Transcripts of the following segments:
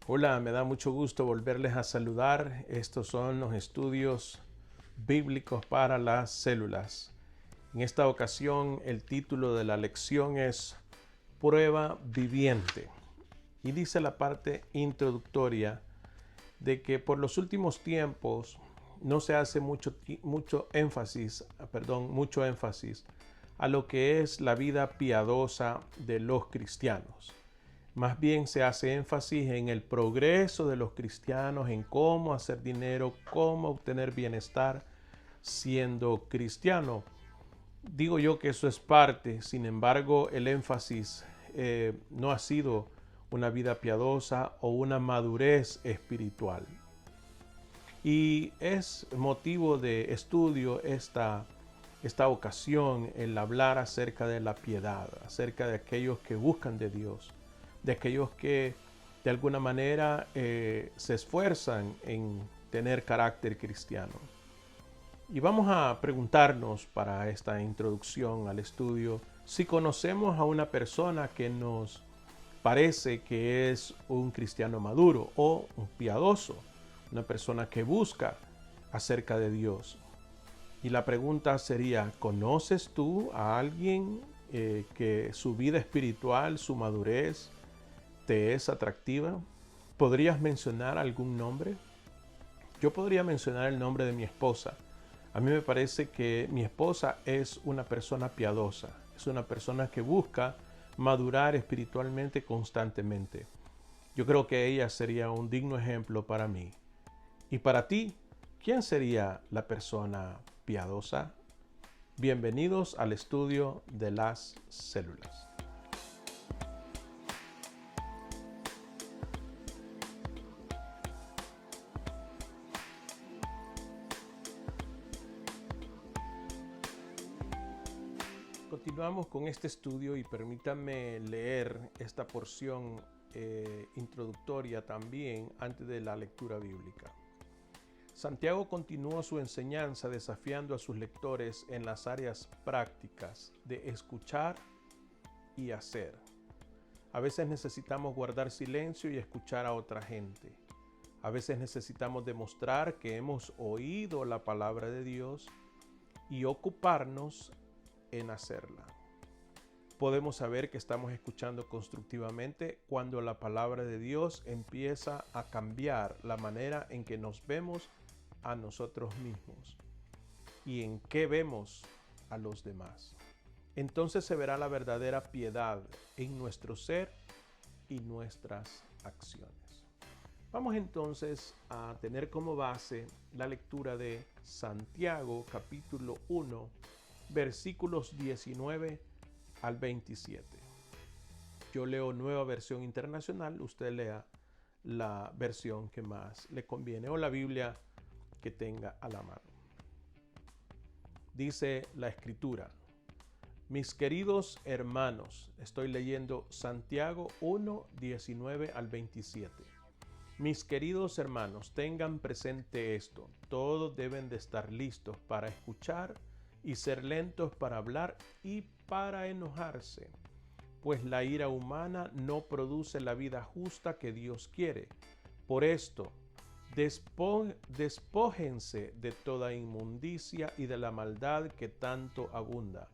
Hola, me da mucho gusto volverles a saludar. Estos son los estudios bíblicos para las células. En esta ocasión el título de la lección es Prueba viviente. Y dice la parte introductoria de que por los últimos tiempos no se hace mucho énfasis a lo que es la vida piadosa de los cristianos. Más bien se hace énfasis en el progreso de los cristianos, en cómo hacer dinero, cómo obtener bienestar siendo cristiano. Digo yo que eso es parte, sin embargo, el énfasis no ha sido una vida piadosa o una madurez espiritual. Y es motivo de estudio esta ocasión el hablar acerca de la piedad, acerca de aquellos que buscan de Dios, de aquellos que de alguna manera se esfuerzan en tener carácter cristiano. Y vamos a preguntarnos para esta introducción al estudio si conocemos a una persona que nos parece que es un cristiano maduro o un piadoso, una persona que busca acerca de Dios. Y la pregunta sería, ¿conoces tú a alguien que su vida espiritual, su madurez, te es atractiva? ¿Podrías mencionar algún nombre? Yo podría mencionar el nombre de mi esposa. A mí me parece que mi esposa es una persona piadosa, es una persona que busca madurar espiritualmente constantemente. Yo creo que ella sería un digno ejemplo para mí. Y para ti, ¿quién sería la persona piadosa? Bienvenidos al estudio de las células. Continuamos con este estudio y permítanme leer esta porción introductoria también antes de la lectura bíblica. Santiago continúa su enseñanza desafiando a sus lectores en las áreas prácticas de escuchar y hacer. A veces necesitamos guardar silencio y escuchar a otra gente. A veces necesitamos demostrar que hemos oído la palabra de Dios y ocuparnos en hacerla. Podemos saber que estamos escuchando constructivamente cuando la palabra de Dios empieza a cambiar la manera en que nos vemos a nosotros mismos y en qué vemos a los demás. Entonces se verá la verdadera piedad en nuestro ser y nuestras acciones. Vamos entonces a tener como base la lectura de Santiago capítulo 1, versículos 19 al 27. Yo leo Nueva Versión Internacional, usted lea la versión que más le conviene o la Biblia que tenga a la mano. Dice la Escritura: mis queridos hermanos, estoy leyendo Santiago 1, 19 al 27. Mis queridos hermanos, tengan presente esto: todos deben de estar listos para escuchar y ser lentos para hablar y para enojarse, pues la ira humana no produce la vida justa que Dios quiere. Por esto, despójense de toda inmundicia y de la maldad que tanto abunda,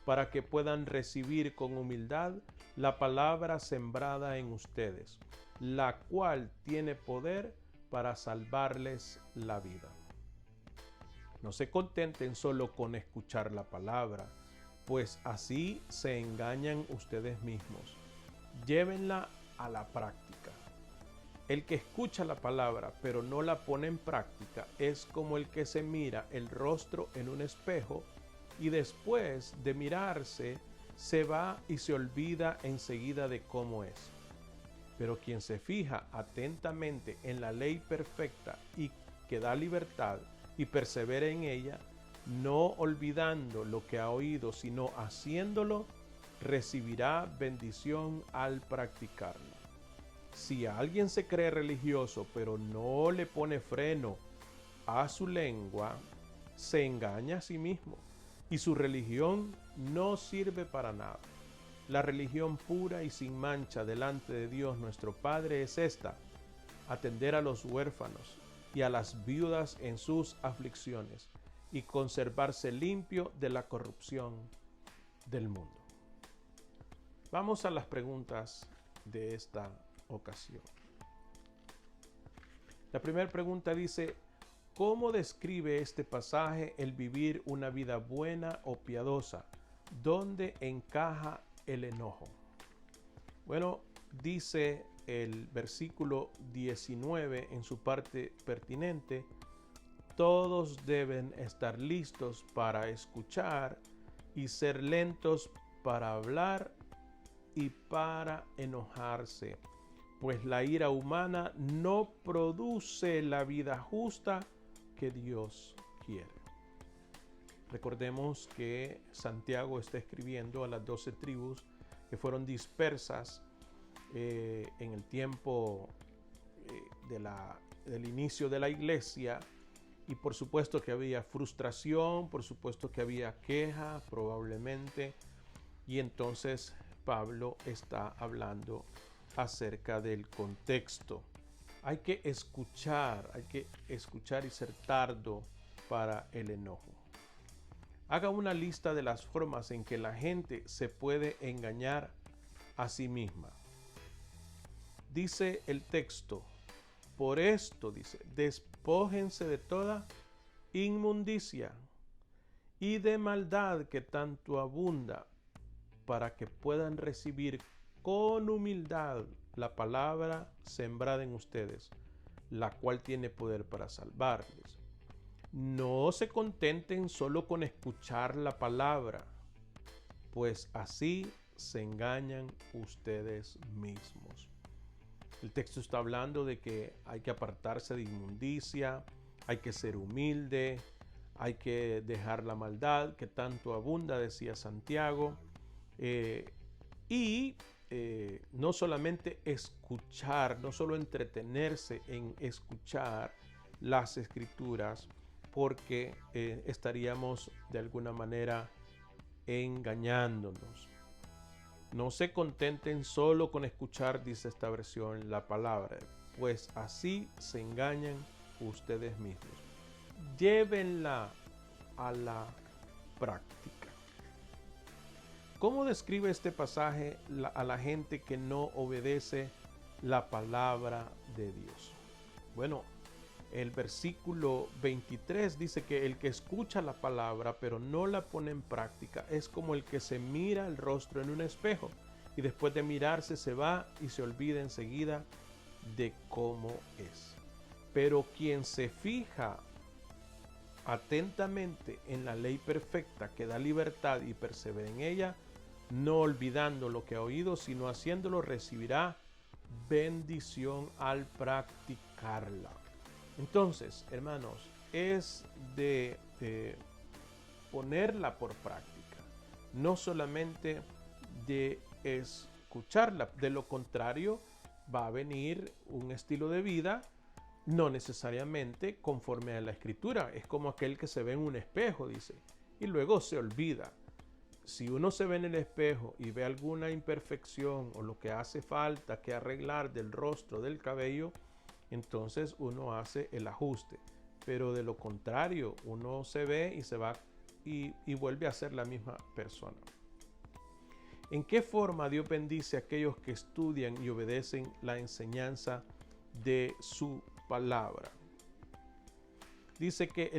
para que puedan recibir con humildad la palabra sembrada en ustedes, la cual tiene poder para salvarles la vida. No se contenten solo con escuchar la palabra, pues así se engañan ustedes mismos. Llévenla a la práctica. El que escucha la palabra pero no la pone en práctica es como el que se mira el rostro en un espejo y después de mirarse se va y se olvida enseguida de cómo es. Pero quien se fija atentamente en la ley perfecta y que da libertad y persevera en ella, no olvidando lo que ha oído, sino haciéndolo, recibirá bendición al practicarlo. Si alguien se cree religioso, pero no le pone freno a su lengua, se engaña a sí mismo y su religión no sirve para nada. La religión pura y sin mancha delante de Dios nuestro Padre es esta: atender a los huérfanos y a las viudas en sus aflicciones, y conservarse limpio de la corrupción del mundo. Vamos a las preguntas de esta ocasión. La primera pregunta dice: ¿cómo describe este pasaje el vivir una vida buena o piadosa? ¿Dónde encaja el enojo? Bueno, dice el versículo 19 en su parte pertinente: todos deben estar listos para escuchar y ser lentos para hablar y para enojarse, pues la ira humana no produce la vida justa que Dios quiere. Recordemos que Santiago está escribiendo a las 12 tribus que fueron dispersas en el tiempo del inicio de la iglesia, y por supuesto que había frustración, por supuesto que había queja probablemente, y entonces Pablo está hablando acerca del contexto. Hay que escuchar y ser tardo para el enojo. Haga una lista de las formas en que la gente se puede engañar a sí misma. Dice el texto: por esto, dice, despójense de toda inmundicia y de maldad que tanto abunda, para que puedan recibir con humildad la palabra sembrada en ustedes, la cual tiene poder para salvarles. No se contenten solo con escuchar la palabra, pues así se engañan ustedes mismos. El texto está hablando de que hay que apartarse de inmundicia, hay que ser humilde, hay que dejar la maldad que tanto abunda, decía Santiago, no solamente escuchar, no solo entretenerse en escuchar las escrituras, porque estaríamos de alguna manera engañándonos. No se contenten solo con escuchar, dice esta versión, la palabra, pues así se engañan ustedes mismos. Llévenla a la práctica. ¿Cómo describe este pasaje a la gente que no obedece la palabra de Dios? Bueno, el versículo 23 dice que el que escucha la palabra pero no la pone en práctica es como el que se mira el rostro en un espejo y después de mirarse se va y se olvida enseguida de cómo es. Pero quien se fija atentamente en la ley perfecta que da libertad y persevera en ella, no olvidando lo que ha oído, sino haciéndolo, recibirá bendición al practicarla. Entonces, hermanos, es de ponerla por práctica, no solamente de escucharla. De lo contrario, va a venir un estilo de vida no necesariamente conforme a la Escritura. Es como aquel que se ve en un espejo, dice, y luego se olvida. Si uno se ve en el espejo y ve alguna imperfección o lo que hace falta que arreglar del rostro, del cabello, entonces uno hace el ajuste. Pero de lo contrario, uno se ve y se va y vuelve a ser la misma persona. ¿En qué forma Dios bendice a aquellos que estudian y obedecen la enseñanza de su palabra? Dice que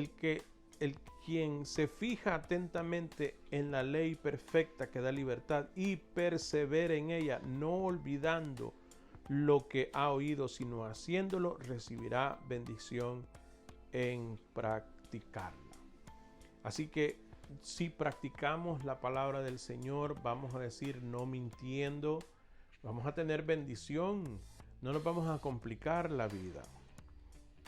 quien se fija atentamente en la ley perfecta que da libertad y persevera en ella, no olvidando lo que ha oído, sino haciéndolo, recibirá bendición en practicarla. Así que si practicamos la palabra del Señor, vamos a decir no mintiendo, vamos a tener bendición, no nos vamos a complicar la vida.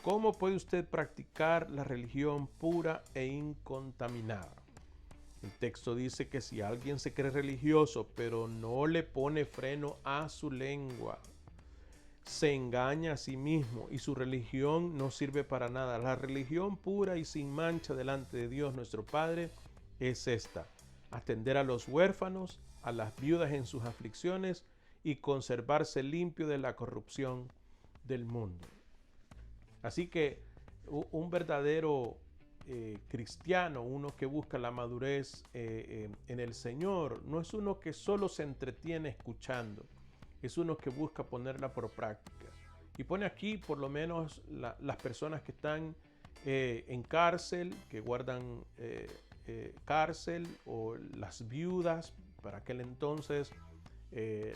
¿Cómo puede usted practicar la religión pura e incontaminada? El texto dice que si alguien se cree religioso, pero no le pone freno a su lengua, se engaña a sí mismo y su religión no sirve para nada. La religión pura y sin mancha delante de Dios nuestro Padre es esta: atender a los huérfanos, a las viudas en sus aflicciones y conservarse limpio de la corrupción del mundo. Así que un verdadero cristiano, uno que busca la madurez en el Señor, no es uno que solo se entretiene escuchando, es uno que busca ponerla por práctica. Y pone aquí por lo menos las personas que están en cárcel, que guardan cárcel, o las viudas, para aquel entonces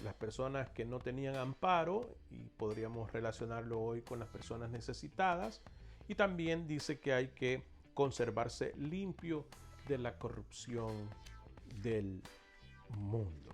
las personas que no tenían amparo, y podríamos relacionarlo hoy con las personas necesitadas. Y también dice que hay que conservarse limpio de la corrupción del mundo.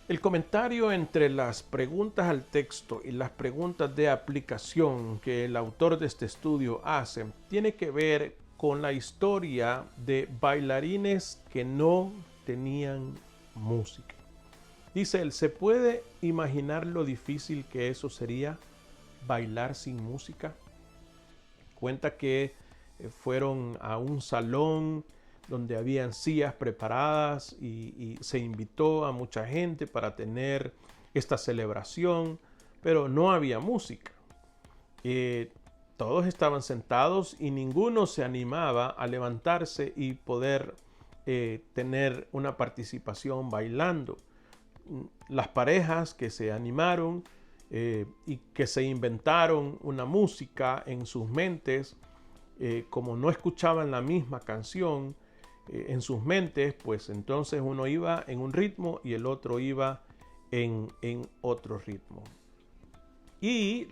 El comentario entre las preguntas al texto y las preguntas de aplicación que el autor de este estudio hace tiene que ver con la historia de bailarines que no tenían música. Dice él, ¿se puede imaginar lo difícil que eso sería, bailar sin música? Cuenta que fueron a un salón donde habían sillas preparadas y se invitó a mucha gente para tener esta celebración, pero no había música. Todos estaban sentados y ninguno se animaba a levantarse y poder tener una participación bailando. Las parejas que se animaron y que se inventaron una música en sus mentes, como no escuchaban la misma canción, en sus mentes, pues entonces uno iba en un ritmo y el otro iba en otro ritmo. Y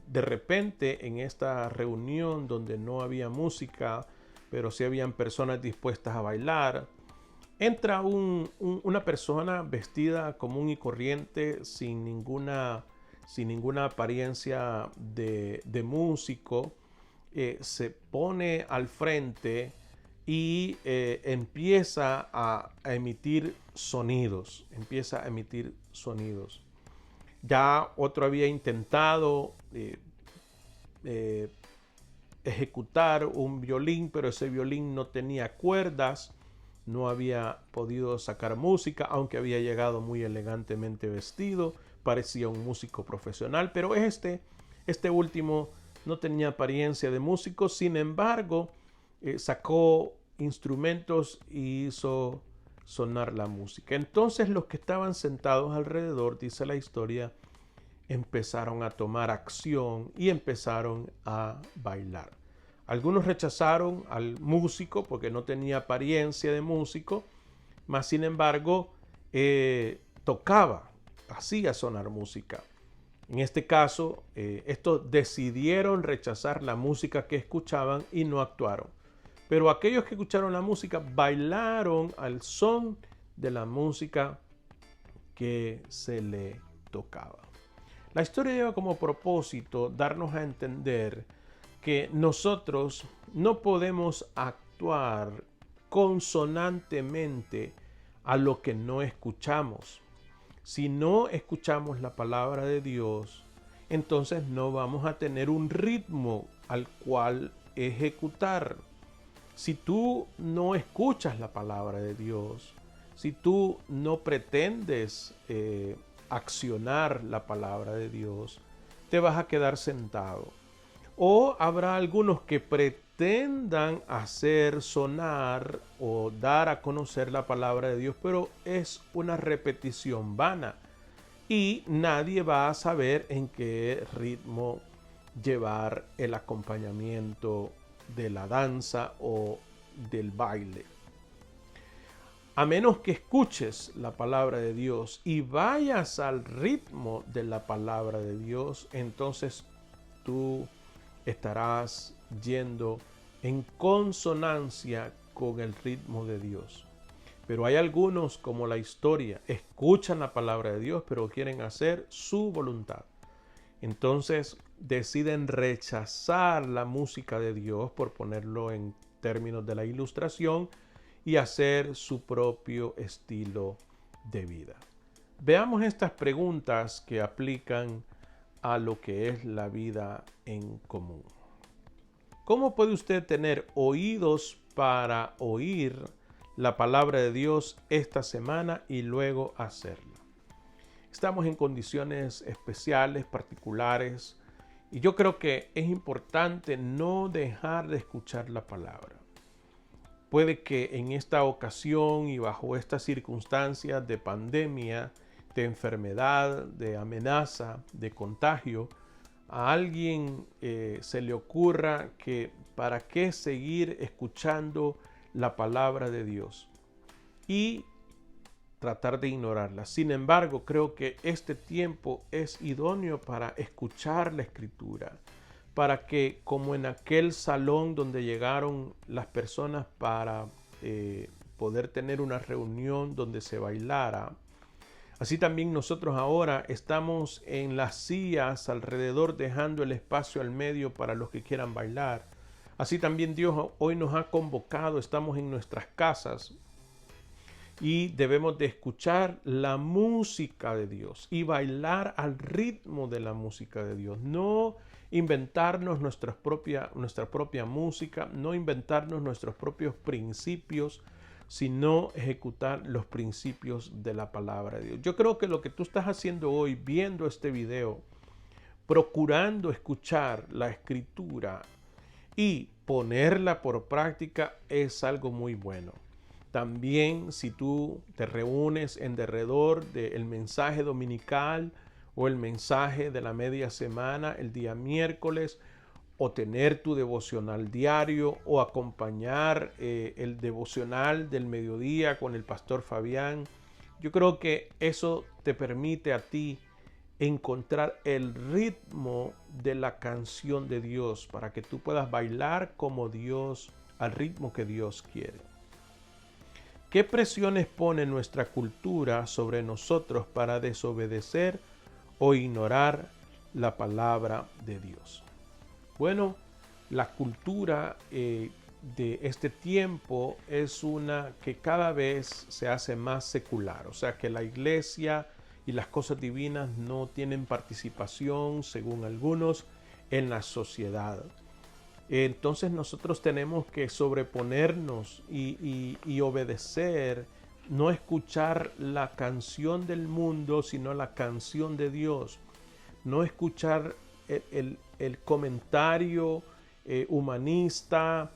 de repente en esta reunión donde no había música, pero sí habían personas dispuestas a bailar, entra una persona vestida común y corriente, sin ninguna apariencia de músico, se pone al frente y empieza a emitir sonidos, Ya otro había intentado ejecutar un violín, pero ese violín no tenía cuerdas, no había podido sacar música, aunque había llegado muy elegantemente vestido, parecía un músico profesional, pero este último no tenía apariencia de músico. Sin embargo, sacó instrumentos y hizo sonar la música. Entonces los que estaban sentados alrededor, dice la historia, empezaron a tomar acción y empezaron a bailar. Algunos rechazaron al músico porque no tenía apariencia de músico, mas sin embargo tocaba, hacía sonar música. En este caso, estos decidieron rechazar la música que escuchaban y no actuaron. Pero aquellos que escucharon la música bailaron al son de la música que se le tocaba. La historia lleva como propósito darnos a entender que nosotros no podemos actuar consonantemente a lo que no escuchamos. Si no escuchamos la palabra de Dios, entonces no vamos a tener un ritmo al cual ejecutar. Si tú no escuchas la palabra de Dios, si tú no pretendes accionar la palabra de Dios, te vas a quedar sentado. O habrá algunos que pretendan hacer sonar o dar a conocer la palabra de Dios, pero es una repetición vana y nadie va a saber en qué ritmo llevar el acompañamiento de la danza o del baile. A menos que escuches la palabra de Dios y vayas al ritmo de la palabra de Dios, entonces tú estarás yendo en consonancia con el ritmo de Dios. Pero hay algunos, como la historia, escuchan la palabra de Dios, pero quieren hacer su voluntad. Entonces deciden rechazar la música de Dios, por ponerlo en términos de la ilustración, y hacer su propio estilo de vida. Veamos estas preguntas que aplican a lo que es la vida en común. ¿Cómo puede usted tener oídos para oír la palabra de Dios esta semana y luego hacerla? Estamos en condiciones especiales, particulares, y yo creo que es importante no dejar de escuchar la palabra. Puede que en esta ocasión y bajo estas circunstancias de pandemia, de enfermedad, de amenaza, de contagio, a alguien se le ocurra que para qué seguir escuchando la palabra de Dios y tratar de ignorarla. Sin embargo, creo que este tiempo es idóneo para escuchar la Escritura, para que, como en aquel salón donde llegaron las personas para poder tener una reunión donde se bailara, así también nosotros ahora estamos en las sillas alrededor, dejando el espacio al medio para los que quieran bailar. Así también Dios hoy nos ha convocado, estamos en nuestras casas y debemos de escuchar la música de Dios y bailar al ritmo de la música de Dios. No inventarnos nuestra propia música, no inventarnos nuestros propios principios, sino ejecutar los principios de la palabra de Dios. Yo creo que lo que tú estás haciendo hoy, viendo este video, procurando escuchar la Escritura y ponerla por práctica, es algo muy bueno. También, si tú te reúnes en derredor del mensaje dominical o el mensaje de la media semana el día miércoles, o tener tu devocional diario, o acompañar el devocional del mediodía con el pastor Fabián, yo creo que eso te permite a ti encontrar el ritmo de la canción de Dios para que tú puedas bailar como Dios, al ritmo que Dios quiere. ¿Qué presiones pone nuestra cultura sobre nosotros para desobedecer o ignorar la palabra de Dios? Bueno, la cultura de este tiempo es una que cada vez se hace más secular, o sea que la iglesia y las cosas divinas no tienen participación, según algunos, en la sociedad. Entonces nosotros tenemos que sobreponernos y obedecer, no escuchar la canción del mundo, sino la canción de Dios. No escuchar el comentario humanista,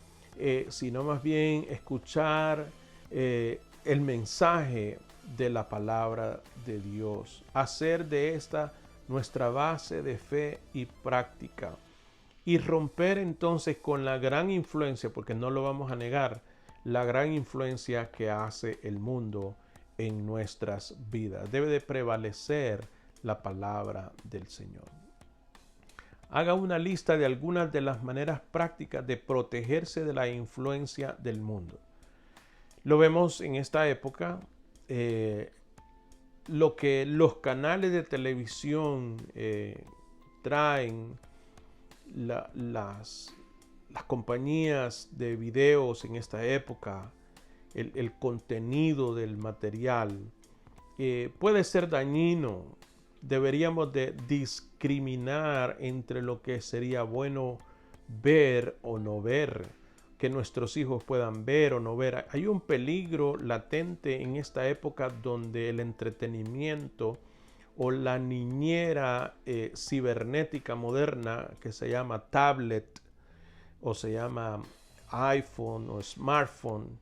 sino más bien escuchar el mensaje de la palabra de Dios. Hacer de esta nuestra base de fe y práctica. Y romper entonces con la gran influencia, porque no lo vamos a negar, la gran influencia que hace el mundo en nuestras vidas. Debe de prevalecer la palabra del Señor. Haga una lista de algunas de las maneras prácticas de protegerse de la influencia del mundo. Lo vemos en esta época, lo que los canales de televisión traen, las compañías de videos en esta época, el contenido del material puede ser dañino. Deberíamos de discriminar entre lo que sería bueno ver o no ver, que nuestros hijos puedan ver o no ver. Hay un peligro latente en esta época donde el entretenimiento o la niñera cibernética moderna, que se llama tablet o se llama iPhone o smartphone,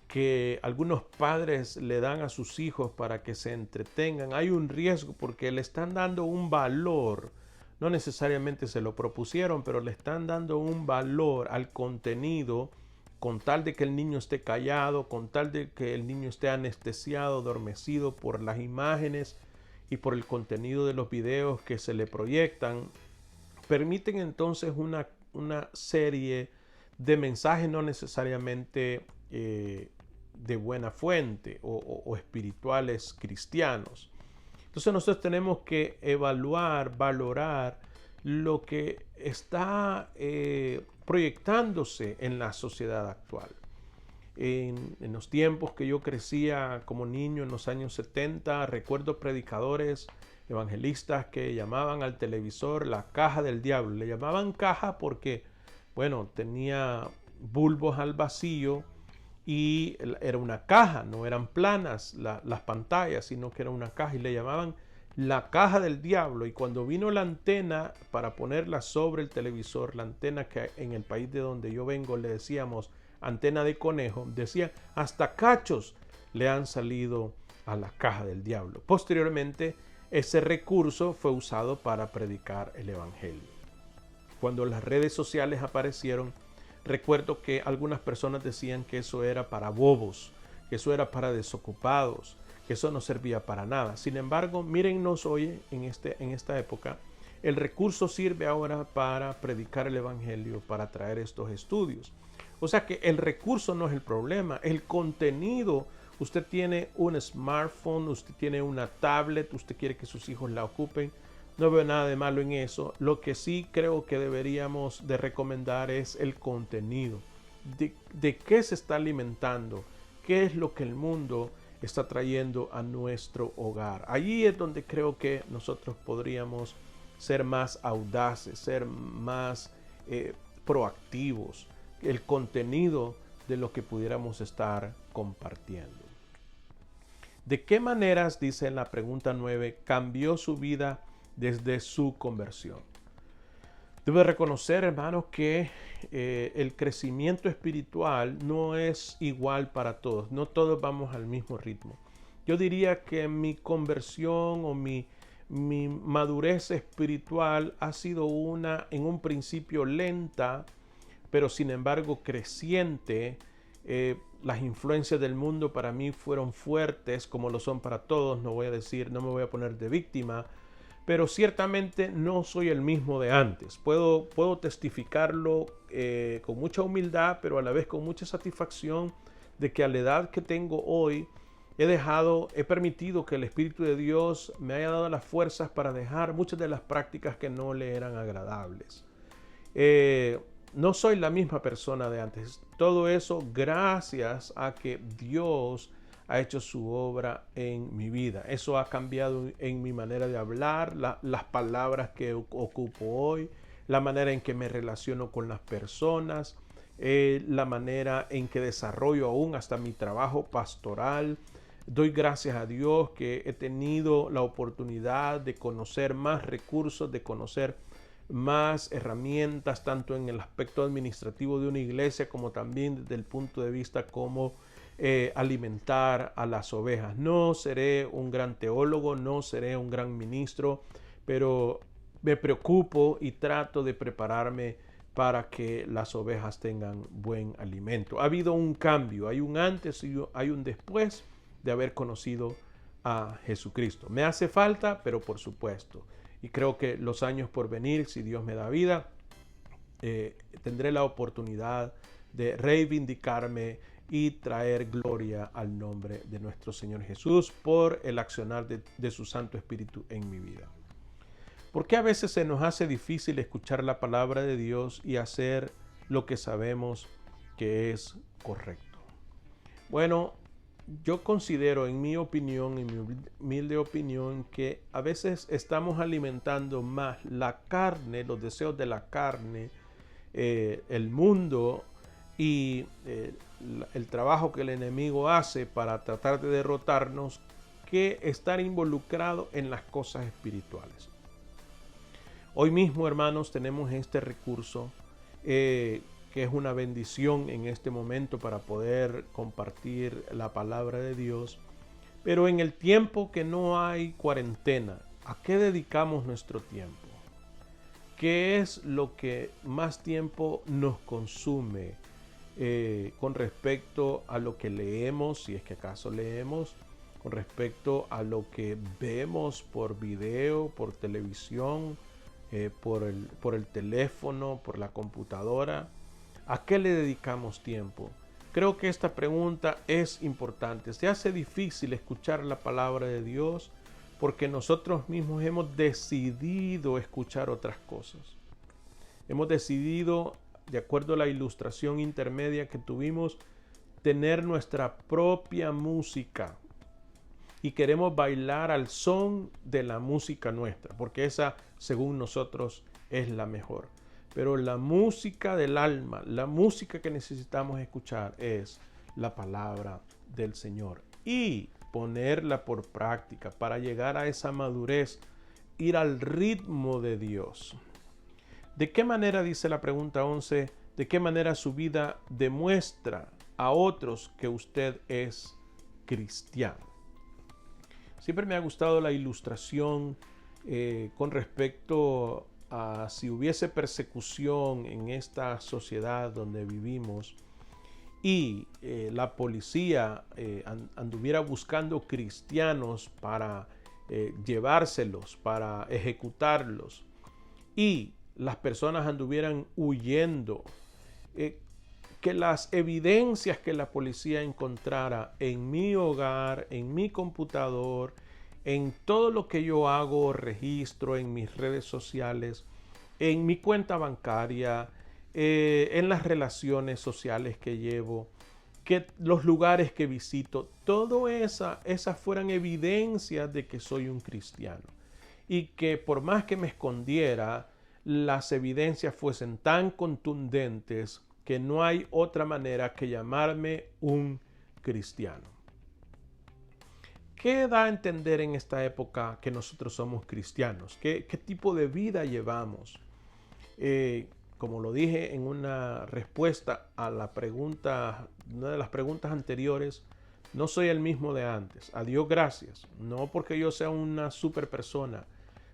que algunos padres le dan a sus hijos para que se entretengan, hay un riesgo porque le están dando un valor. No necesariamente se lo propusieron, pero le están dando un valor al contenido con tal de que el niño esté callado, con tal de que el niño esté anestesiado, adormecido por las imágenes y por el contenido de los videos que se le proyectan. permiten entonces una serie de mensajes no necesariamente de buena fuente o espirituales cristianos. Entonces nosotros tenemos que evaluar, valorar lo que está proyectándose en la sociedad actual. En los tiempos que yo crecía como niño, en los años 70, recuerdo predicadores evangelistas que llamaban al televisor la caja del diablo. Le llamaban caja porque, bueno, tenía bulbos al vacío y era una caja, no eran planas las pantallas, sino que era una caja y le llamaban la caja del diablo. Y cuando vino la antena para ponerla sobre el televisor, la antena que en el país de donde yo vengo le decíamos antena de conejo, decía hasta cachos le han salido a la caja del diablo. Posteriormente, ese recurso fue usado para predicar el evangelio. Cuando las redes sociales aparecieron, recuerdo que algunas personas decían que eso era para bobos, que eso era para desocupados, que eso no servía para nada. Sin embargo, mírennos hoy en esta época, el recurso sirve ahora para predicar el evangelio, para traer estos estudios. O sea que el recurso no es el problema, el contenido. Usted tiene un smartphone, usted tiene una tablet, usted quiere que sus hijos la ocupen. No veo nada de malo en eso. Lo que sí creo que deberíamos de recomendar es el contenido. ¿De qué se está alimentando? ¿Qué es lo que el mundo está trayendo a nuestro hogar? Allí es donde creo que nosotros podríamos ser más audaces, ser más proactivos. El contenido de lo que pudiéramos estar compartiendo. ¿De qué maneras, dice en la pregunta 9, cambió su vida desde su conversión? Debe reconocer, hermanos, que el crecimiento espiritual no es igual para todos. No todos vamos al mismo ritmo. Yo diría que mi conversión o mi madurez espiritual ha sido en un principio lenta, pero sin embargo creciente. Las influencias del mundo para mí fueron fuertes, como lo son para todos. No voy a decir, no me voy a poner de víctima, pero ciertamente no soy el mismo de antes. Puedo testificarlo con mucha humildad, pero a la vez con mucha satisfacción de que a la edad que tengo hoy he permitido que el Espíritu de Dios me haya dado las fuerzas para dejar muchas de las prácticas que no le eran agradables. No soy la misma persona de antes. Todo eso gracias a que Dios ha hecho su obra en mi vida. Eso ha cambiado en mi manera de hablar, las palabras que ocupo hoy, la manera en que me relaciono con las personas, la manera en que desarrollo aún hasta mi trabajo pastoral. Doy gracias a Dios que he tenido la oportunidad de conocer más recursos, de conocer más herramientas, tanto en el aspecto administrativo de una iglesia como también desde el punto de vista cómo alimentar a las ovejas. No seré un gran teólogo, no seré un gran ministro, pero me preocupo y trato de prepararme para que las ovejas tengan buen alimento. Ha habido un cambio, hay un antes y hay un después de haber conocido a Jesucristo. Me hace falta, pero por supuesto. Y creo que los años por venir, si Dios me da vida, tendré la oportunidad de reivindicarme y traer gloria al nombre de nuestro Señor Jesús por el accionar de su Santo Espíritu en mi vida. ¿Por qué a veces se nos hace difícil escuchar la palabra de Dios y hacer lo que sabemos que es correcto? Bueno, yo considero, en mi opinión, en mi humilde opinión, que a veces estamos alimentando más la carne, los deseos de la carne, el mundo y el trabajo que el enemigo hace para tratar de derrotarnos, que estar involucrado en las cosas espirituales. Hoy mismo, hermanos, tenemos este recurso que es una bendición en este momento para poder compartir la palabra de Dios. Pero en el tiempo que no hay cuarentena, ¿a qué dedicamos nuestro tiempo? ¿Qué es lo que más tiempo nos consume con respecto a lo que leemos, si es que acaso leemos, con respecto a lo que vemos por video, por televisión, por el teléfono, por la computadora? ¿A qué le dedicamos tiempo? Creo que esta pregunta es importante. Se hace difícil escuchar la palabra de Dios porque nosotros mismos hemos decidido escuchar otras cosas. Hemos decidido, de acuerdo a la ilustración intermedia que tuvimos, tener nuestra propia música y queremos bailar al son de la música nuestra, porque esa, según nosotros, es la mejor. Pero la música del alma, la música que necesitamos escuchar es la palabra del Señor y ponerla por práctica para llegar a esa madurez, ir al ritmo de Dios. ¿De qué manera, dice la pregunta 11, de qué manera su vida demuestra a otros que usted es cristiano? Siempre me ha gustado la ilustración con respecto a si hubiese persecución en esta sociedad donde vivimos y la policía anduviera buscando cristianos para llevárselos, para ejecutarlos, y las personas anduvieran huyendo, que las evidencias que la policía encontrara en mi hogar, en mi computador, en todo lo que yo hago, registro en mis redes sociales, en mi cuenta bancaria, en las relaciones sociales que llevo, que los lugares que visito, todo esas fueran evidencias de que soy un cristiano. Y que por más que me escondiera, las evidencias fuesen tan contundentes que no hay otra manera que llamarme un cristiano. ¿Qué da a entender en esta época que nosotros somos cristianos? ¿Qué tipo de vida llevamos? Como lo dije en una respuesta a la pregunta, una de las preguntas anteriores, no soy el mismo de antes. A Dios gracias. No porque yo sea una super persona,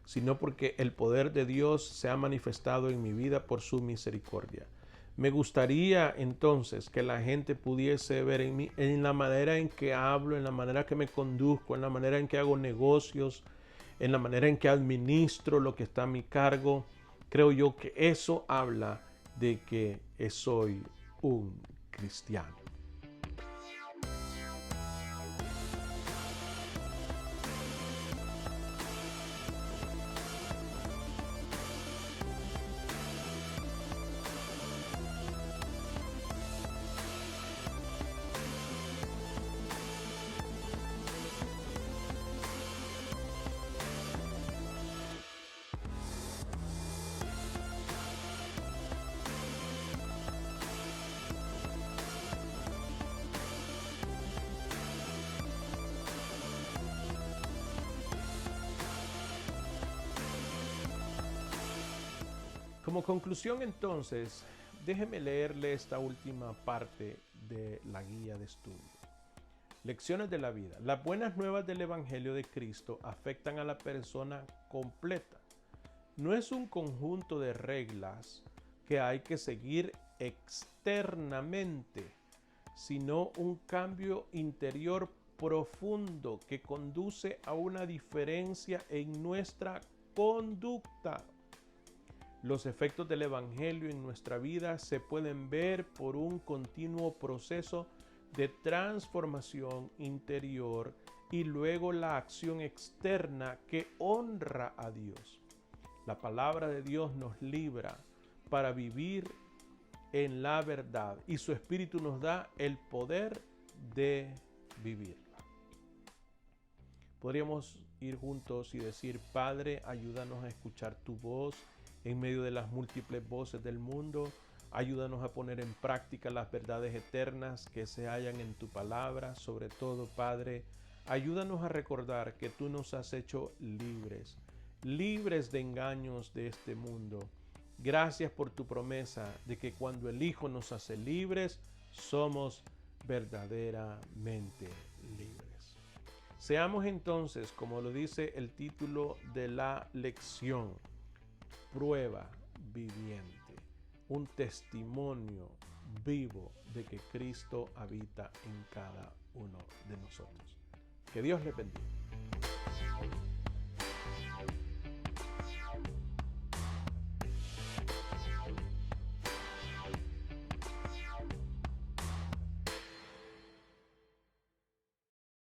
sino porque el poder de Dios se ha manifestado en mi vida por su misericordia. Me gustaría entonces que la gente pudiese ver en mí, en la manera en que hablo, en la manera que me conduzco, en la manera en que hago negocios, en la manera en que administro lo que está a mi cargo. Creo yo que eso habla de que soy un cristiano. Como conclusión entonces, déjeme leerle esta última parte de la guía de estudio. Lecciones de la vida. Las buenas nuevas del Evangelio de Cristo afectan a la persona completa. No es un conjunto de reglas que hay que seguir externamente, sino un cambio interior profundo que conduce a una diferencia en nuestra conducta. Los efectos del Evangelio en nuestra vida se pueden ver por un continuo proceso de transformación interior y luego la acción externa que honra a Dios. La palabra de Dios nos libra para vivir en la verdad y su Espíritu nos da el poder de vivirla. Podríamos ir juntos y decir: Padre, ayúdanos a escuchar tu voz en medio de las múltiples voces del mundo. Ayúdanos a poner en práctica las verdades eternas que se hallan en tu palabra. Sobre todo, Padre, ayúdanos a recordar que tú nos has hecho libres, libres de engaños de este mundo. Gracias por tu promesa de que cuando el Hijo nos hace libres, somos verdaderamente libres. Seamos entonces, como lo dice el título de la lección, prueba viviente, un testimonio vivo de que Cristo habita en cada uno de nosotros. Que Dios les bendiga.